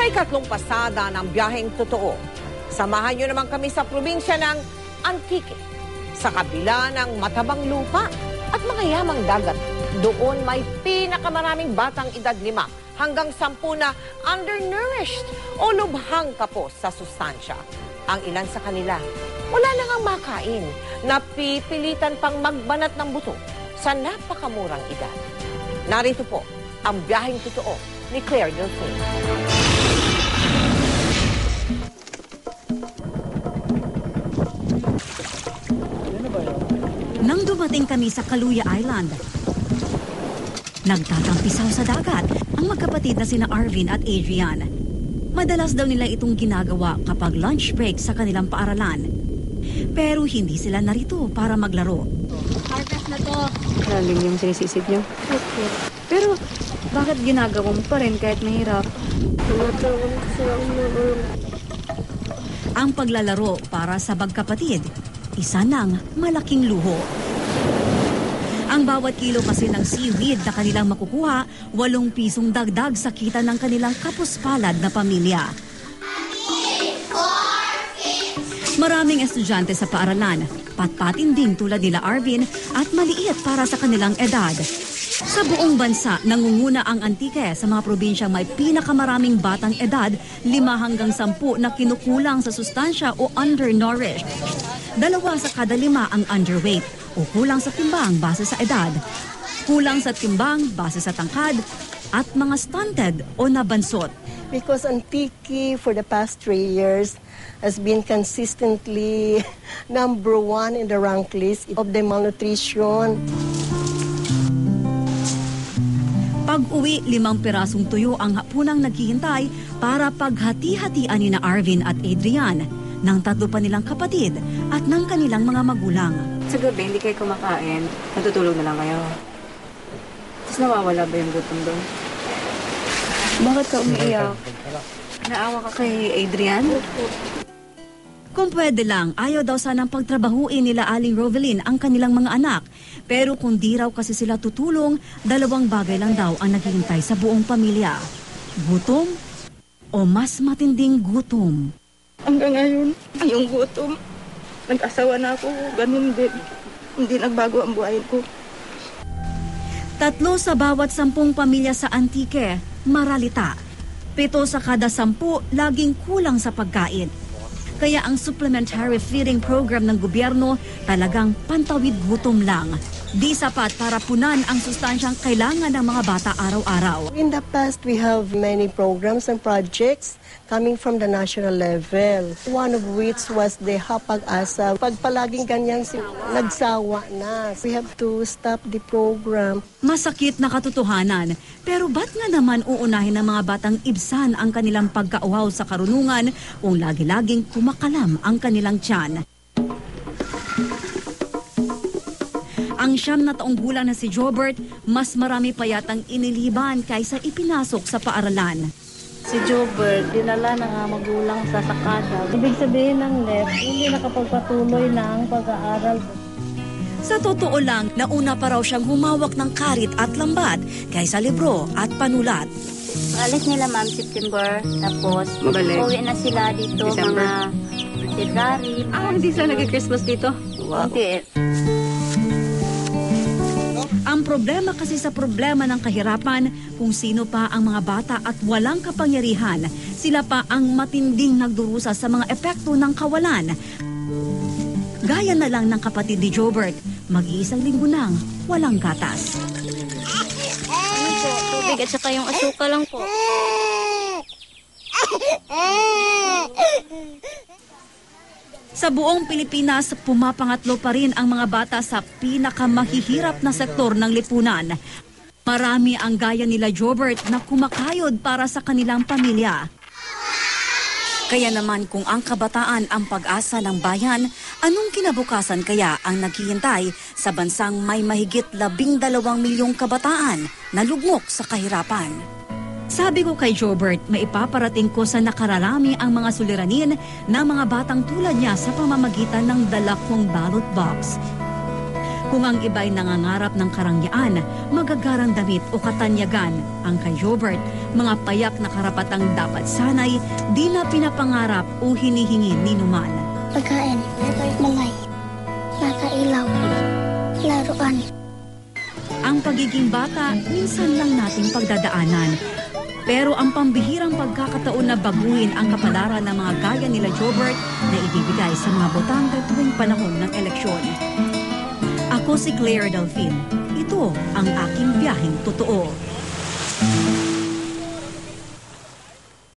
Sa ikatlong pasada ng biyaheng totoo, samahan niyo naman kami sa probinsya ng Antique. Sa kabila ng matabang lupa at mayamang dagat, doon may pinakamaraming batang edad 5 hanggang 10 na undernourished o lubhang kapos sa sustansya. Ang ilan sa kanila, wala na ngang makain, napipilitan pang magbanat ng buto sa napakamurang edad. Narito po ang biyaheng totoo ni Claire Delphine. Nang dumating kami sa Kaluya Island, nagtatampisaw sa dagat ang magkapatid na sina Arvin at Adrian. Madalas daw nila itong ginagawa kapag lunch break sa kanilang paaralan. Pero hindi sila narito para maglaro. Harvest na to. Lalim yung sinisisip nyo. Okay. Pero, bakit ginagawa mo pa rin kahit mahirap? Tumatawag kasi ako mag-ulong. Ang paglalaro para sa magkapatid, isa ng malaking luho. Ang bawat kilo kasi ng seaweed na kanilang makukuha, 8 pisong dagdag sa kita ng kanilang kapuspalad na pamilya. Maraming estudyante sa paaralan, patpatin din tulad nila Arvin at maliit para sa kanilang edad. Sa buong bansa, nangunguna ang Antique sa mga probinsyang may pinakamaraming batang edad, 5 hanggang 10 na kinukulang sa sustansya o undernourished. 2 sa kada 5 ang underweight o kulang sa timbang base sa edad, kulang sa timbang base sa tangkad, at mga stunted o nabansot. Because Antique for the past 3 years has been consistently number 1 in the rank list of the malnutrition. Pag-uwi, 5 pirasong tuyo ang hapunang naghihintay para paghati-hatian ni na Arvin at Adrian, ng 3 pa nilang kapatid at ng kanilang mga magulang. Sa gabi, hindi kayo kumakain. Natutulog na lang kayo. Tapos nawawala ba yung gutom doon? Bakit ka umiiyak? Naawa ka kay Adrian? Kung pwede lang, ayaw daw sanang pagtrabahuin nila Aling Rovelyn ang kanilang mga anak. Pero kung di raw kasi sila tutulong, 2 bagay lang daw ang naghihintay sa buong pamilya. Gutom o mas matinding gutom. Hanggang ngayon, yung gutom. Nag-asawa na ako, ganun din. Hindi nagbago ang buhay ko. 3 sa bawat 10 pamilya sa Antique, maralita. 7 sa kada 10, laging kulang sa pagkain. Kaya ang supplementary feeding program ng gobyerno talagang pantawid gutom lang. Di sapat para punan ang sustansyang kailangan ng mga bata araw-araw. In the past, we have many programs and projects coming from the national level. One of which was the Hapag-asa. Pag palaging ganyan, nagsawa na. We have to stop the program. Masakit na katotohanan, pero ba't nga naman uunahin ng mga batang ibsan ang kanilang pagkauhaw sa karunungan kung lagi-laging kumakalam ang kanilang tiyan? Ang 9 na taong gulang na si Jobert, mas marami pa yatang iniliban kaysa ipinasok sa paaralan. Si Jobert, dinala na nga magulang sa sakada. Ibig sabihin ng left, hindi nakapagpatuloy na ang pag-aaral. Sa totoo lang, nauna pa raw siyang humawak ng karit at lambat kaysa libro at panulat. Alis nila ma'am September, tapos Mabalik. uwi na sila dito December. mga February. Hindi sila nag-Christmas dito? Hindi. Ang problema kasi sa problema ng kahirapan, kung sino pa ang mga bata at walang kapangyarihan, sila pa ang matinding nagdurusa sa mga epekto ng kawalan. Gaya na lang ng kapatid ni Jobert, mag-iisang linggo nang walang gatas. Ano po, tubig at saka yung asuka lang po. Sa buong Pilipinas, pumapangatlo pa rin ang mga bata sa pinakamahihirap na sektor ng lipunan. Marami ang gaya nila Jobert na kumakayod para sa kanilang pamilya. Kaya naman kung ang kabataan ang pag-asa ng bayan, anong kinabukasan kaya ang naghihintay sa bansang may mahigit 12 milyong kabataan na lugmok sa kahirapan? Sabi ko kay Jobert, maipaparating ko sa nakararami ang mga suliranin ng mga batang tulad niya sa pamamagitan ng dala kong ballot box. Kung ang iba'y nangangarap ng karangyaan, magagarang damit o katanyagan, ang kay Jobert, mga payak na karapatang dapat sanay, di na pinapangarap o hinihingi ni numan. Pagkain, balay, nakailaw, laruan. Ang pagiging bata, minsan lang nating pagdadaanan. Pero ang pambihirang pagkakataon na baguhin ang kapalaran ng mga gaya nila Jobert na ibibigay sa mga botante tuwing panahon ng eleksyon. Ako si Claire Delfin. Ito ang aking biyaheng totoo.